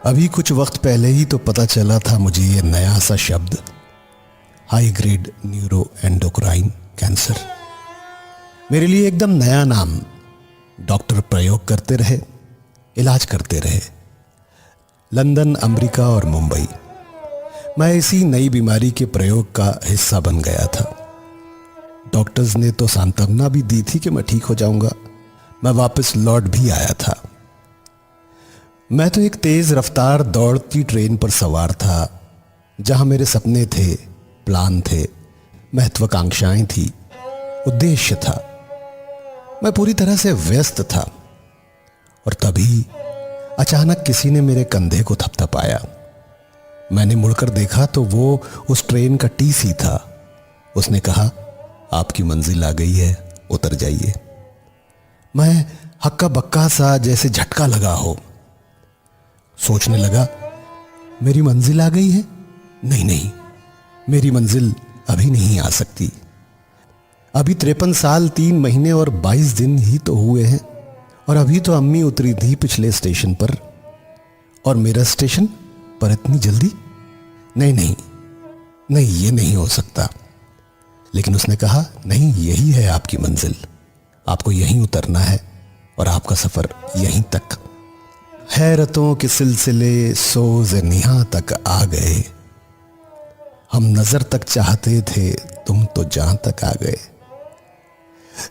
अभी कुछ वक्त पहले ही तो पता चला था मुझे ये नया सा शब्द, high grade neuro endocrine cancer. मेरे लिए एकदम नया नाम। डॉक्टर प्रयोग करते रहे, इलाज करते रहे, लंदन, अमेरिका और मुंबई। मैं इसी नई बीमारी के प्रयोग का हिस्सा बन गया था। डॉक्टर्स ने तो सांत्वना भी दी थी कि मैं ठीक हो जाऊंगा। मैं वापस लौट भी आया था। मैं तो एक तेज रफ्तार दौड़ती ट्रेन पर सवार था, जहां मेरे सपने थे, प्लान थे, महत्वाकांक्षाएं थी, उद्देश्य था। मैं पूरी तरह से व्यस्त था और तभी अचानक किसी ने मेरे कंधे को थपथपाया। मैंने मुड़कर देखा तो वो उस ट्रेन का टीसी था। उसने कहा, आपकी मंजिल आ गई है, उतर जाइए। मैं हक्का बक्का सा जैसे झटका लगा हो। सोचने लगा, मेरी मंजिल आ गई है? नहीं नहीं, मेरी मंजिल अभी नहीं आ सकती। अभी 53 साल 3 महीने और 22 दिन ही तो हुए हैं और अभी तो अम्मी उतरी थी पिछले स्टेशन पर, और मेरा स्टेशन पर इतनी जल्दी? नहीं नहीं नहीं, ये नहीं हो सकता। लेकिन उसने कहा, नहीं, यही है आपकी मंजिल, आपको यहीं उतरना है और आपका सफर यहीं तक। हैरतों के सिलसिले सोज निहा तक आ गए। हम नजर तक चाहते थे, तुम तो जहां तक आ गए।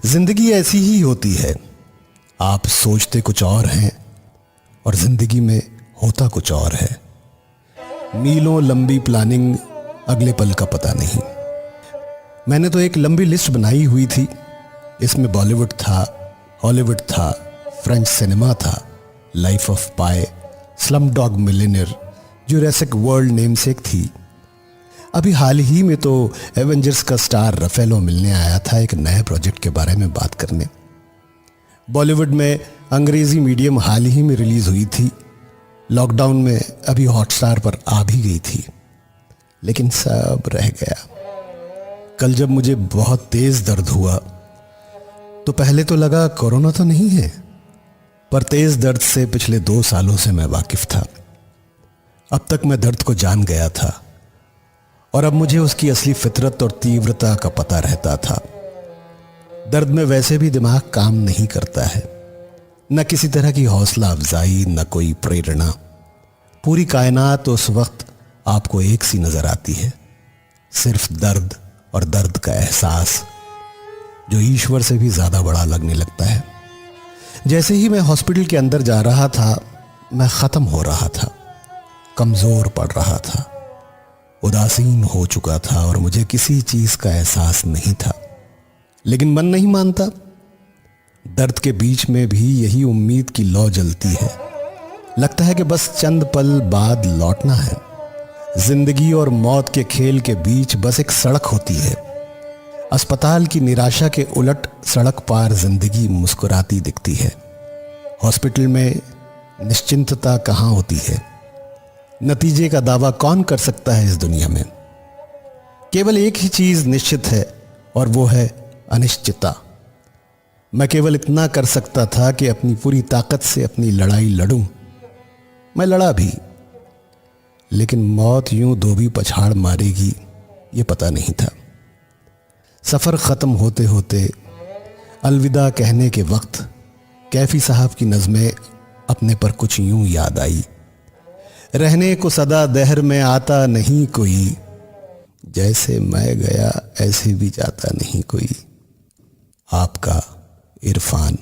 जिंदगी ऐसी ही होती है। आप सोचते कुछ और हैं और जिंदगी में होता कुछ और है। मीलों लंबी प्लानिंग, अगले पल का पता नहीं। मैंने तो एक लंबी लिस्ट बनाई हुई थी। इसमें बॉलीवुड था, हॉलीवुड था, फ्रेंच सिनेमा था, life of pi, slum dog millionaire, Jurassic world namesake थी। अभी हाल ही में तो एवेंजर्स का स्टार रफेलो मिलने आया था एक नए प्रोजेक्ट के बारे में बात करने। बॉलीवुड में अंग्रेजी मीडियम हाल ही में रिलीज हुई थी। लॉकडाउन में अभी हॉटस्टार पर आ भी गई थी, लेकिन सब रह गया। कल जब मुझे बहुत तेज दर्द हुआ तो पहले तो लगा कोरोना तो नहीं है, पर तेज दर्द से पिछले 2 सालों से मैं वाकिफ था। अब तक मैं दर्द को जान गया था और अब मुझे उसकी असली फितरत और तीव्रता का पता रहता था। दर्द में वैसे भी दिमाग काम नहीं करता है, न किसी तरह की हौसला अफजाई, न कोई प्रेरणा। पूरी कायनात उस वक्त आपको एक सी नजर आती है, सिर्फ दर्द और दर्द का एहसास, जो ईश्वर से भी ज्यादा बड़ा लगने लगता है। जैसे ही मैं हॉस्पिटल के अंदर जा रहा था, मैं खत्म हो रहा था, कमजोर पड़ रहा था, उदासीन हो चुका था और मुझे किसी चीज का एहसास नहीं था। लेकिन मन नहीं मानता। दर्द के बीच में भी यही उम्मीद की लौ जलती है। लगता है कि बस चंद पल बाद लौटना है। जिंदगी और मौत के खेल के बीच बस एक सड़क होती है। अस्पताल की निराशा के उलट सड़क पार जिंदगी मुस्कुराती दिखती है। हॉस्पिटल में निश्चिंतता कहाँ होती है? नतीजे का दावा कौन कर सकता है इस दुनिया में? केवल एक ही चीज निश्चित है और वो है अनिश्चितता। मैं केवल इतना कर सकता था कि अपनी पूरी ताकत से अपनी लड़ाई लड़ूं। मैं लड़ा भी, लेकिन मौत यूं धोबी पछाड़ मारेगी ये पता नहीं था। सफर खत्म होते होते अलविदा कहने के वक्त कैफी साहब की नज़में अपने पर कुछ यूं याद आई। रहने को सदा दहर में आता नहीं कोई, जैसे मैं गया ऐसे भी जाता नहीं कोई। आपका इरफान।